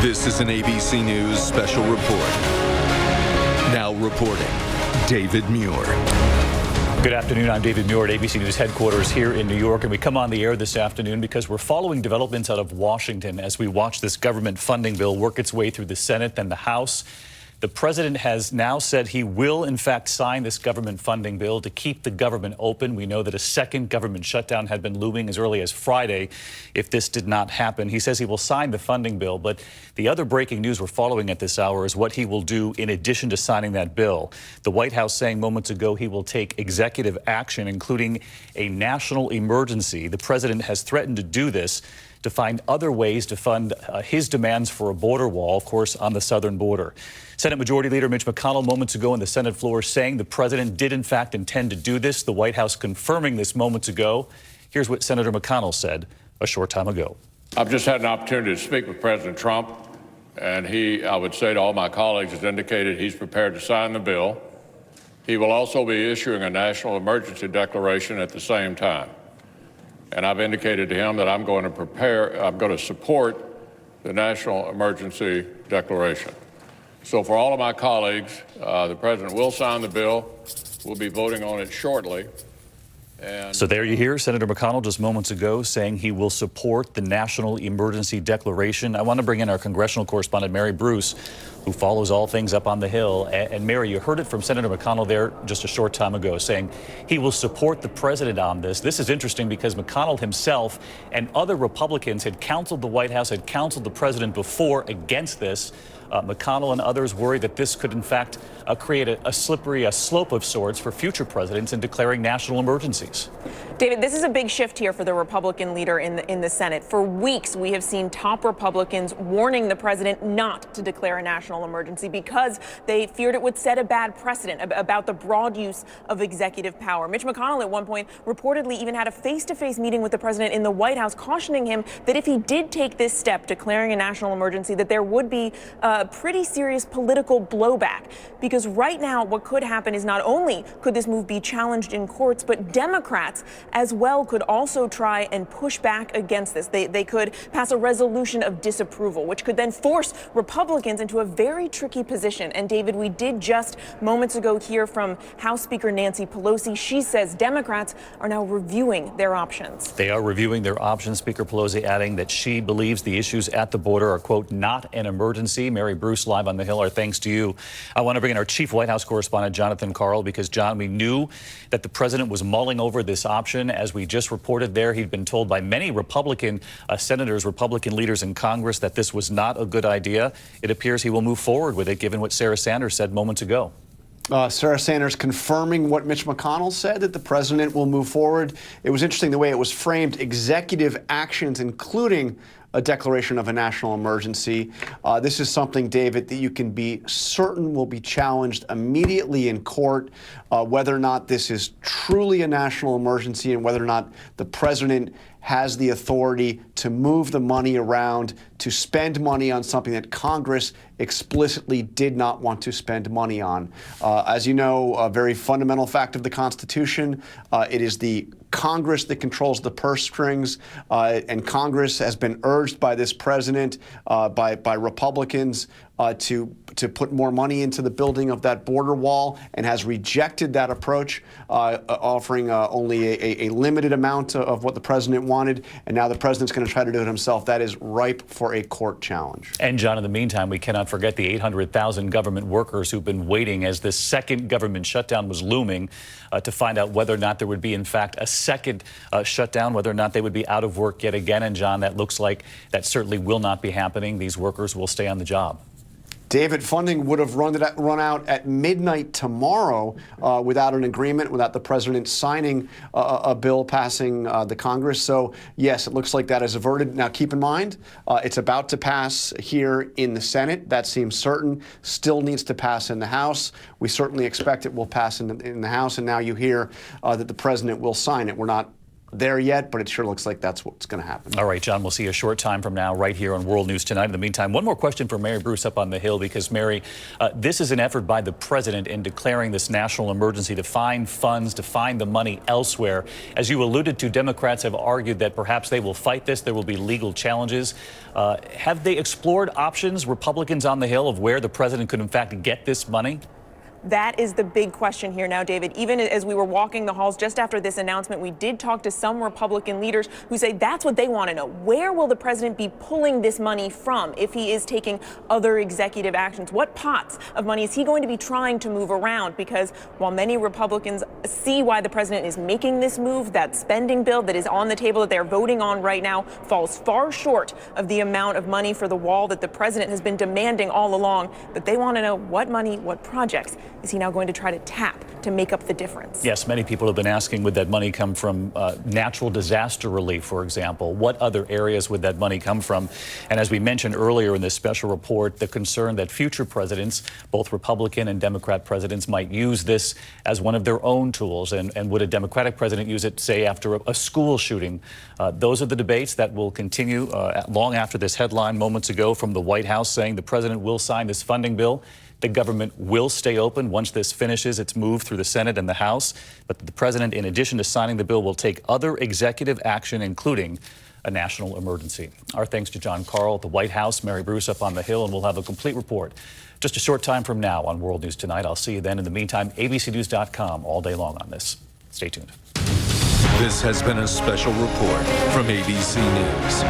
This is an ABC News special report. Now reporting, David Muir. Good afternoon. I'm David Muir at ABC News headquarters here in New York, and we come on the air this afternoon because we're following developments out of Washington as we watch this government funding bill work its way through the Senate and the House. The president has now said he will, in fact, sign this government funding bill to keep the government open. We know that a second government shutdown had been looming as early as Friday if this did not happen. He says he will sign the funding bill, but the other breaking news we're following at this hour is what he will do in addition to signing that bill. The White House saying moments ago he will take executive action, including a national emergency. The president has threatened to do this to find other ways to fund his demands for a border wall, of course, on the southern border. Senate Majority Leader Mitch McConnell moments ago on the Senate floor saying the president did in fact intend to do this. The White House confirming this moments ago. Here's what Senator McConnell said a short time ago. I've just had an opportunity to speak with President Trump, and he, I would say to all my colleagues, has indicated he's prepared to sign the bill. He will also be issuing a national emergency declaration at the same time. And I've indicated to him that I'm going to support the national emergency declaration. So for all of my colleagues, the president will sign the bill. We'll be voting on it shortly. So there you hear Senator McConnell just moments ago saying he will support the national emergency declaration. I want to bring in our congressional correspondent, Mary Bruce, who follows all things up on the Hill. And Mary, you heard it from Senator McConnell there just a short time ago saying he will support the president on this. This is interesting because McConnell himself and other Republicans had counseled the White House, had counseled the president before against this. McConnell and others worry that this could, in fact, create a slippery slope of sorts for future presidents in declaring national emergencies. David, this is a big shift here for the Republican leader in the Senate. For weeks, we have seen top Republicans warning the president not to declare a national emergency because they feared it would set a bad precedent about the broad use of executive power. Mitch McConnell at one point reportedly even had a face-to-face meeting with the president in the White House, cautioning him that if he did take this step, declaring a national emergency, that there would be pretty serious political blowback. Because right now, what could happen is not only could this move be challenged in courts, but Democrats as well could also try and push back against this. They could pass a resolution of disapproval, which could then force Republicans into a very tricky position. And David, we did just moments ago hear from House Speaker Nancy Pelosi. She says Democrats are now reviewing their options. They are reviewing their options, Speaker Pelosi adding that she believes the issues at the border are, quote, not an emergency. Mary Bruce, live on the Hill, our thanks to you. I want to bring in our chief White House correspondent, Jonathan Karl, because, John, we knew that the president was mulling over this option. As we just reported there, he'd been told by many Republican senators, Republican leaders in Congress, that this was not a good idea. It appears he will move forward with it, given what Sarah Sanders said moments ago. Sarah Sanders confirming what Mitch McConnell said, that the president will move forward. It was interesting the way it was framed, executive actions, including a declaration of a national emergency. This is something, David, that you can be certain will be challenged immediately in court, whether or not this is truly a national emergency and whether or not the president has the authority to move the money around, to spend money on something that Congress explicitly did not want to spend money on. As you know, a very fundamental fact of the Constitution, it is the Congress that controls the purse strings, and Congress has been urged by this president, by Republicans, to put more money into the building of that border wall, and has rejected that approach, offering only a limited amount of what the president wanted. And now the president's going to try to do it himself. That is ripe for a court challenge. And, John, in the meantime, we cannot forget the 800,000 government workers who've been waiting as this second government shutdown was looming to find out whether or not there would be, in fact, a second shutdown, whether or not they would be out of work yet again. And, John, that looks like that certainly will not be happening. These workers will stay on the job. David, funding would have run out at midnight tomorrow without an agreement, without the president signing a bill passing the Congress. So, yes, it looks like that is averted. Now, keep in mind, it's about to pass here in the Senate. That seems certain. Still needs to pass in the House. We certainly expect it will pass in the House. And now you hear that the president will sign it. We're not there yet, but it sure looks like that's what's going to happen. All right, John, we'll see you a short time from now right here on World News Tonight. In the meantime, one more question for Mary Bruce up on the Hill, because, Mary, this is an effort by the president in declaring this national emergency to find funds, to find the money elsewhere. As you alluded to, Democrats have argued that perhaps they will fight this. There will be legal challenges. Have they explored options, Republicans on the Hill, of where the president could, in fact, get this money? That is the big question here now, David. Even as we were walking the halls just after this announcement, we did talk to some Republican leaders who say that's what they want to know. Where will the president be pulling this money from if he is taking other executive actions? What pots of money is he going to be trying to move around? Because while many Republicans see why the president is making this move, that spending bill that is on the table that they're voting on right now falls far short of the amount of money for the wall that the president has been demanding all along. But they want to know what money, what projects is he now going to try to tap to make up the difference? Yes, many people have been asking, would that money come from natural disaster relief, for example? What other areas would that money come from? And as we mentioned earlier in this special report, the concern that future presidents, both Republican and Democrat presidents, might use this as one of their own tools. And would a Democratic president use it, say, after a school shooting? Those are the debates that will continue long after this headline moments ago from the White House saying the president will sign this funding bill. The government will stay open once this finishes its move through the Senate and the House. But the president, in addition to signing the bill, will take other executive action, including a national emergency. Our thanks to John Carl at the White House, Mary Bruce up on the Hill, and we'll have a complete report just a short time from now on World News Tonight. I'll see you then. In the meantime, abcnews.com all day long on this. Stay tuned. This has been a special report from ABC News.